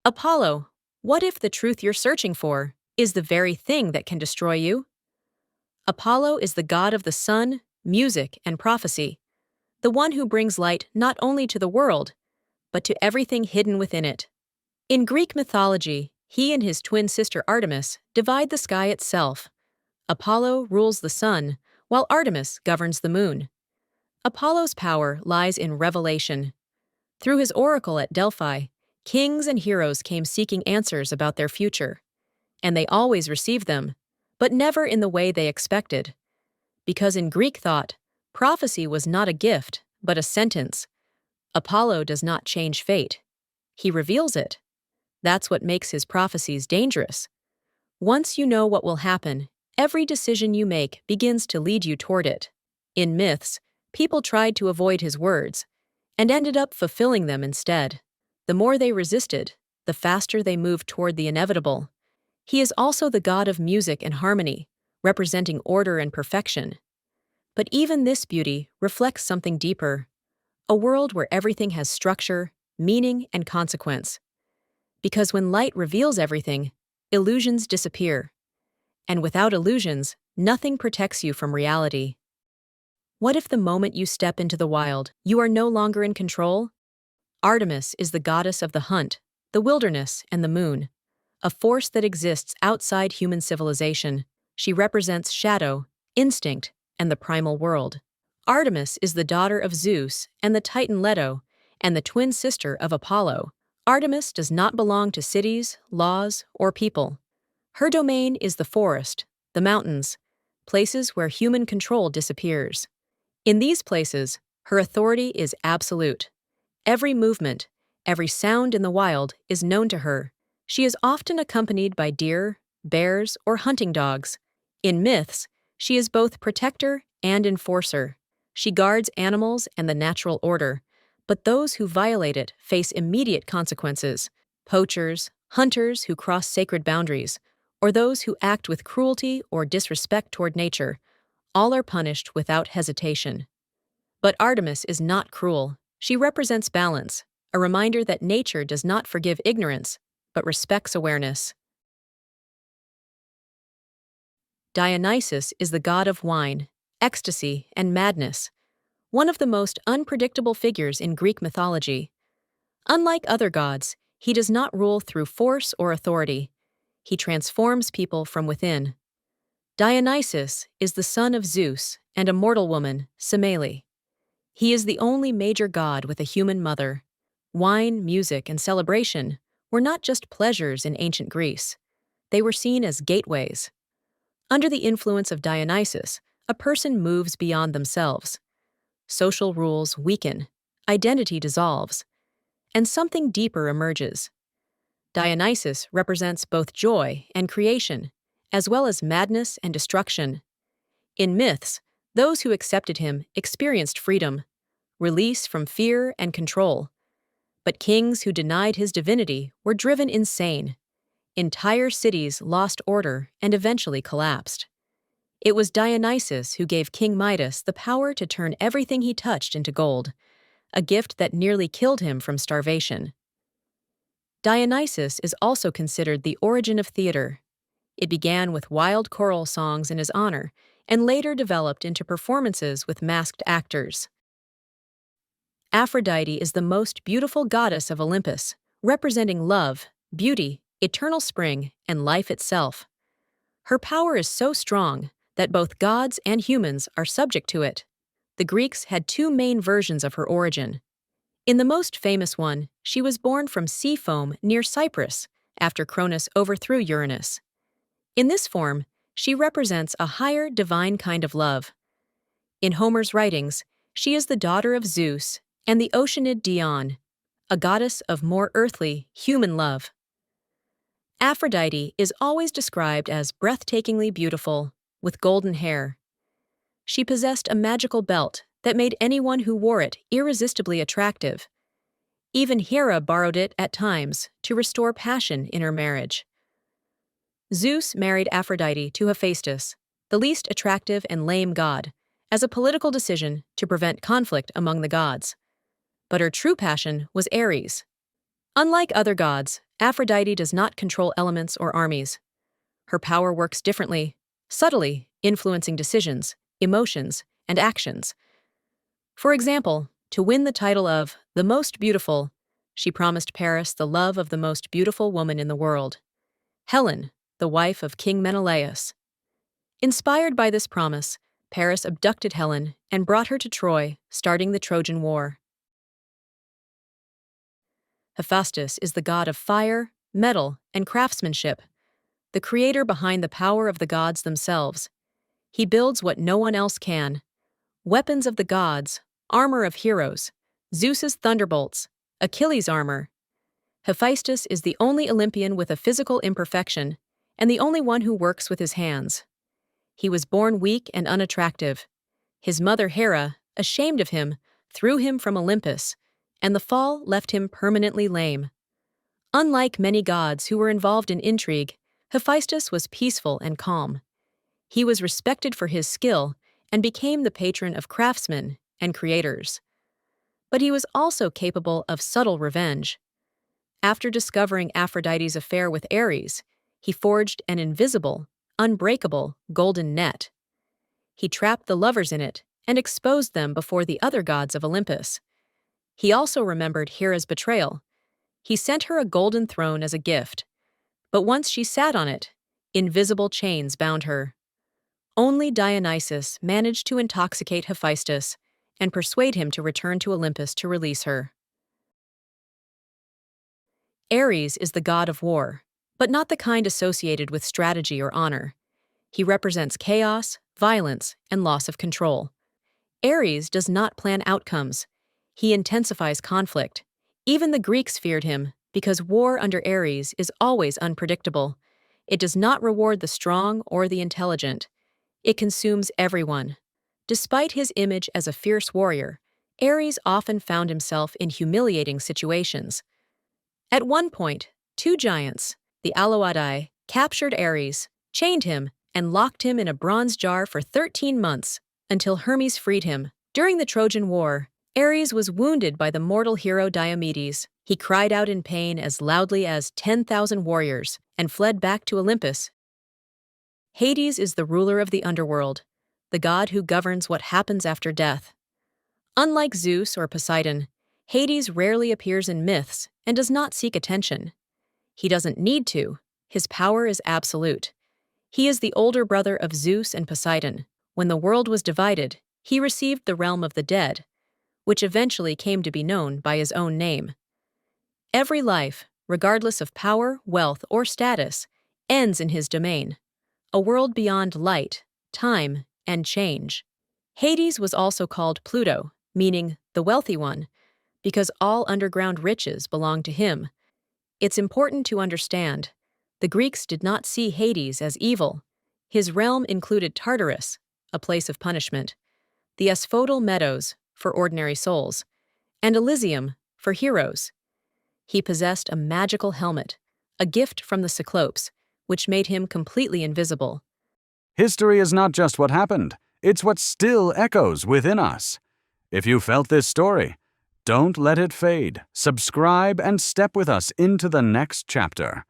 Apollo, what if the truth you're searching for is the very thing that can destroy you? Apollo is the god of the sun, music, and prophecy, the one who brings light not only to the world, but to everything hidden within it. In Greek mythology, he and his twin sister Artemis divide the sky itself. Apollo rules the sun, while Artemis governs the moon. Apollo's power lies in revelation. Through his oracle at Delphi, kings and heroes came seeking answers about their future. And they always received them, but never in the way they expected. Because in Greek thought, prophecy was not a gift, but a sentence. Apollo does not change fate. He reveals it. That's what makes his prophecies dangerous. Once you know what will happen, every decision you make begins to lead you toward it. In myths, people tried to avoid his words, and ended up fulfilling them instead. The more they resisted, the faster they moved toward the inevitable. He is also the god of music and harmony, representing order and perfection. But even this beauty reflects something deeper, a world where everything has structure, meaning, and consequence. Because when light reveals everything, illusions disappear. And without illusions, nothing protects you from reality. What if the moment you step into the wild, you are no longer in control? Artemis is the goddess of the hunt, the wilderness, and the moon, a force that exists outside human civilization. She represents shadow, instinct, and the primal world. Artemis is the daughter of Zeus and the Titan Leto, and the twin sister of Apollo. Artemis does not belong to cities, laws, or people. Her domain is the forest, the mountains, places where human control disappears. In these places, her authority is absolute. Every movement, every sound in the wild is known to her. She is often accompanied by deer, bears, or hunting dogs. In myths, she is both protector and enforcer. She guards animals and the natural order, but those who violate it face immediate consequences. Poachers, hunters who cross sacred boundaries, or those who act with cruelty or disrespect toward nature, all are punished without hesitation. But Artemis is not cruel. She represents balance, a reminder that nature does not forgive ignorance, but respects awareness. Dionysus is the god of wine, ecstasy, and madness, one of the most unpredictable figures in Greek mythology. Unlike other gods, he does not rule through force or authority. He transforms people from within. Dionysus is the son of Zeus and a mortal woman, Semele. He is the only major god with a human mother. Wine, music, and celebration were not just pleasures in ancient Greece. They were seen as gateways. Under the influence of Dionysus, a person moves beyond themselves. Social rules weaken, identity dissolves, and something deeper emerges. Dionysus represents both joy and creation, as well as madness and destruction. In myths, those who accepted him experienced freedom, release from fear and control. But kings who denied his divinity were driven insane. Entire cities lost order and eventually collapsed. It was Dionysus who gave King Midas the power to turn everything he touched into gold, a gift that nearly killed him from starvation. Dionysus is also considered the origin of theater. It began with wild choral songs in his honor and later developed into performances with masked actors. Aphrodite is the most beautiful goddess of Olympus, representing love, beauty, eternal spring, and life itself. Her power is so strong that both gods and humans are subject to it. The Greeks had two main versions of her origin. In the most famous one, she was born from sea foam near Cyprus after Cronus overthrew Uranus. In this form, she represents a higher divine kind of love. In Homer's writings, she is the daughter of Zeus and the Oceanid Dione, a goddess of more earthly, human love. Aphrodite is always described as breathtakingly beautiful, with golden hair. She possessed a magical belt that made anyone who wore it irresistibly attractive. Even Hera borrowed it at times to restore passion in her marriage. Zeus married Aphrodite to Hephaestus, the least attractive and lame god, as a political decision to prevent conflict among the gods. But her true passion was Ares. Unlike other gods, Aphrodite does not control elements or armies. Her power works differently, subtly influencing decisions, emotions, and actions. For example, to win the title of the most beautiful, she promised Paris the love of the most beautiful woman in the world, Helen, the wife of King Menelaus. Inspired by this promise, Paris abducted Helen and brought her to Troy, starting the Trojan War. Hephaestus is the god of fire, metal, and craftsmanship, the creator behind the power of the gods themselves. He builds what no one else can: weapons of the gods, armor of heroes, Zeus's thunderbolts, Achilles' armor. Hephaestus is the only Olympian with a physical imperfection, and the only one who works with his hands. He was born weak and unattractive. His mother Hera, ashamed of him, threw him from Olympus, and the fall left him permanently lame. Unlike many gods who were involved in intrigue, Hephaestus was peaceful and calm. He was respected for his skill and became the patron of craftsmen and creators. But he was also capable of subtle revenge. After discovering Aphrodite's affair with Ares, he forged an invisible, unbreakable golden net. He trapped the lovers in it and exposed them before the other gods of Olympus. He also remembered Hera's betrayal. He sent her a golden throne as a gift, but once she sat on it, invisible chains bound her. Only Dionysus managed to intoxicate Hephaestus and persuade him to return to Olympus to release her. Ares is the god of war, but not the kind associated with strategy or honor. He represents chaos, violence, and loss of control. Ares does not plan outcomes. He intensifies conflict. Even the Greeks feared him because war under Ares is always unpredictable. It does not reward the strong or the intelligent. It consumes everyone. Despite his image as a fierce warrior, Ares often found himself in humiliating situations. At one point, two giants, the Aloidai, captured Ares, chained him, and locked him in a bronze jar for 13 months, until Hermes freed him. During the Trojan War, Ares was wounded by the mortal hero Diomedes. He cried out in pain as loudly as 10,000 warriors and fled back to Olympus. Hades is the ruler of the underworld, the god who governs what happens after death. Unlike Zeus or Poseidon, Hades rarely appears in myths and does not seek attention. He doesn't need to. His power is absolute. He is the older brother of Zeus and Poseidon. When the world was divided, he received the realm of the dead, which eventually came to be known by his own name. Every life, regardless of power, wealth, or status, ends in his domain, a world beyond light, time, and change. Hades was also called Pluto, meaning the wealthy one, because all underground riches belong to him. It's important to understand, the Greeks did not see Hades as evil. His realm included Tartarus, a place of punishment, the asphodel meadows, for ordinary souls, and Elysium, for heroes. He possessed a magical helmet, a gift from the Cyclopes, which made him completely invisible. History is not just what happened, it's what still echoes within us. If you felt this story, don't let it fade. Subscribe and step with us into the next chapter.